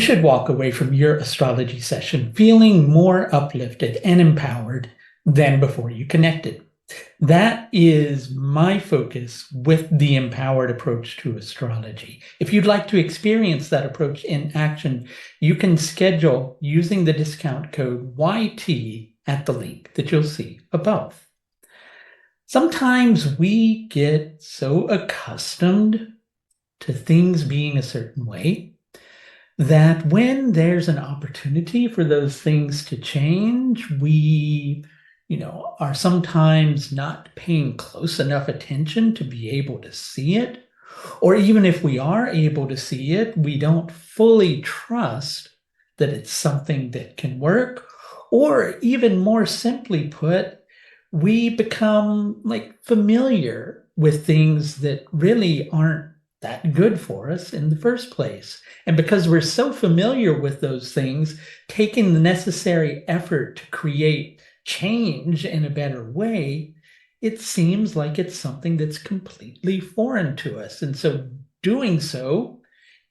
should walk away from your astrology session feeling more uplifted and empowered than before you connected. That is my focus with the empowered approach to astrology. If you'd like to experience that approach in action, you can schedule using the discount code YT at the link that you'll see above. Sometimes we get so accustomed to things being a certain way that when there's an opportunity for those things to change, we are sometimes not paying close enough attention to be able to see it. Or even if we are able to see it, we don't fully trust that it's something that can work. Or even more simply put, we become familiar with things that really aren't that good for us in the first place. And because we're so familiar with those things, taking the necessary effort to create change in a better way, it seems like it's something that's completely foreign to us. And so doing so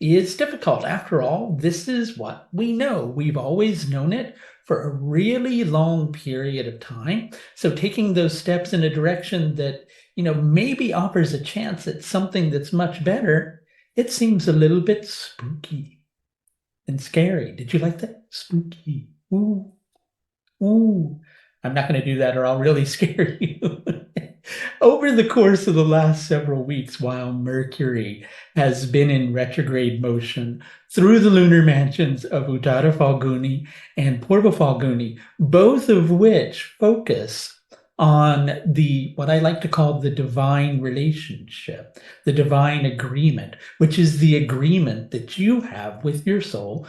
is difficult. After all, this is what we know. We've always known it for a really long period of time. So taking those steps in a direction that, maybe offers a chance at something that's much better, it seems a little bit spooky and scary. Did you like that? Spooky. Ooh. Ooh. I'm not going to do that or I'll really scare you. Over the course of the last several weeks, while Mercury has been in retrograde motion through the lunar mansions of Uttara Phalguni and 14th Phalguni, both of which focus on what I like to call the divine relationship, the divine agreement, which is the agreement that you have with your soul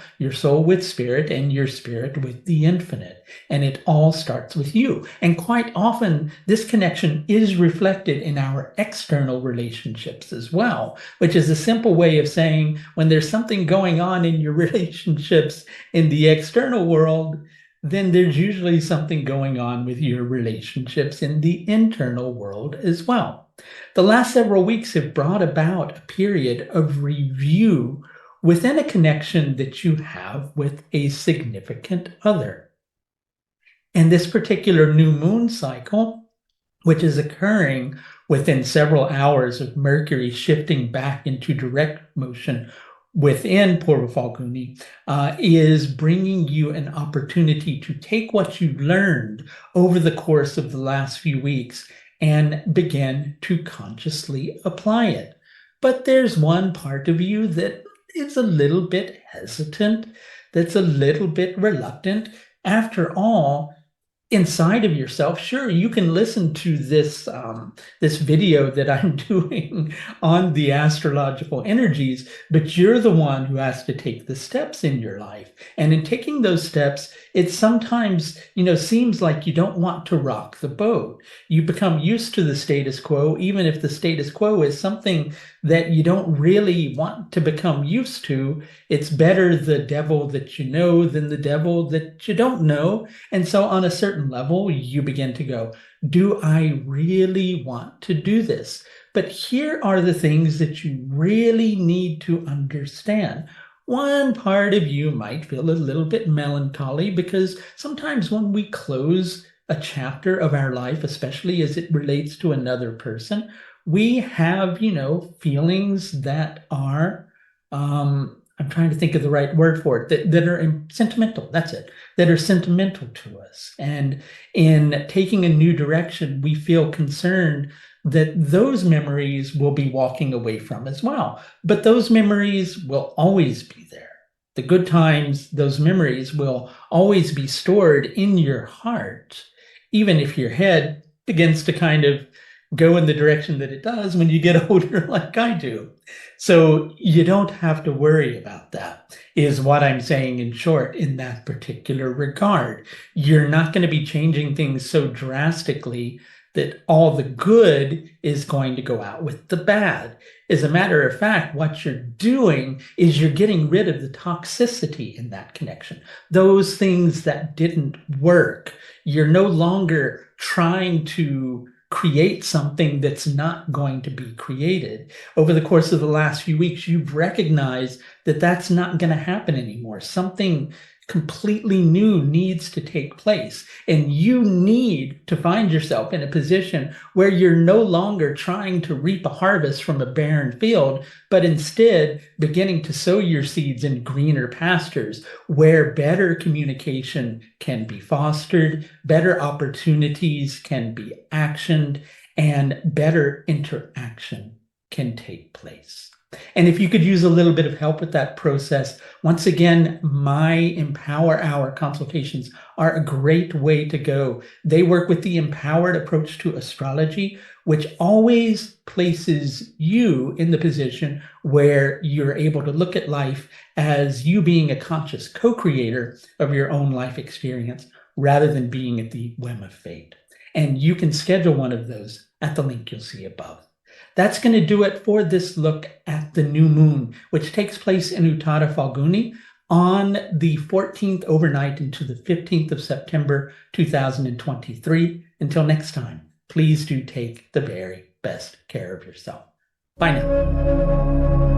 with spirit, and your spirit with the infinite. And it all starts with you. And quite often, this connection is reflected in our external relationships as well, which is a simple way of saying when there's something going on in your relationships in the external world, then there's usually something going on with your relationships in the internal world as well. The last several weeks have brought about a period of review within a connection that you have with a significant other. And this particular new moon cycle, which is occurring within several hours of Mercury shifting back into direct motion within 14th Phalguni, is bringing you an opportunity to take what you've learned over the course of the last few weeks and begin to consciously apply it. But there's one part of you that is a little bit hesitant, that's a little bit reluctant. After all, inside of yourself, sure, you can listen to this video that I'm doing on the astrological energies, but you're the one who has to take the steps in your life. And in taking those steps, it sometimes, seems like you don't want to rock the boat. You become used to the status quo, even if the status quo is something that you don't really want to become used to. It's better the devil that you know than the devil that you don't know. And so on a certain level, you begin to go, do I really want to do this? But here are the things that you really need to understand. One part of you might feel a little bit melancholy because sometimes when we close a chapter of our life, especially as it relates to another person, we have, feelings that are, I'm trying to think of the right word for it, that are sentimental. That's it. That are sentimental to us. And in taking a new direction, we feel concerned that those memories will be walking away from as well. But those memories will always be there. The good times, those memories will always be stored in your heart, even if your head begins to kind of go in the direction that it does when you get older like I do. So you don't have to worry about that, is what I'm saying in short in that particular regard. You're not going to be changing things so drastically that all the good is going to go out with the bad. As a matter of fact, what you're doing is you're getting rid of the toxicity in that connection. Those things that didn't work, you're no longer trying to create something that's not going to be created. Over the course of the last few weeks, you've recognized that that's not going to happen anymore. Something completely new needs to take place. And you need to find yourself in a position where you're no longer trying to reap a harvest from a barren field, but instead beginning to sow your seeds in greener pastures where better communication can be fostered, better opportunities can be actioned, and better interaction can take place. And if you could use a little bit of help with that process, once again, my Empower Hour consultations are a great way to go. They work with the empowered approach to astrology, which always places you in the position where you're able to look at life as you being a conscious co-creator of your own life experience rather than being at the whim of fate. And you can schedule one of those at the link you'll see above. That's going to do it for this look at the new moon, which takes place in Uttara Phalguni on the 14th overnight into the 15th of September 2023. Until next time, please do take the very best care of yourself. Bye now.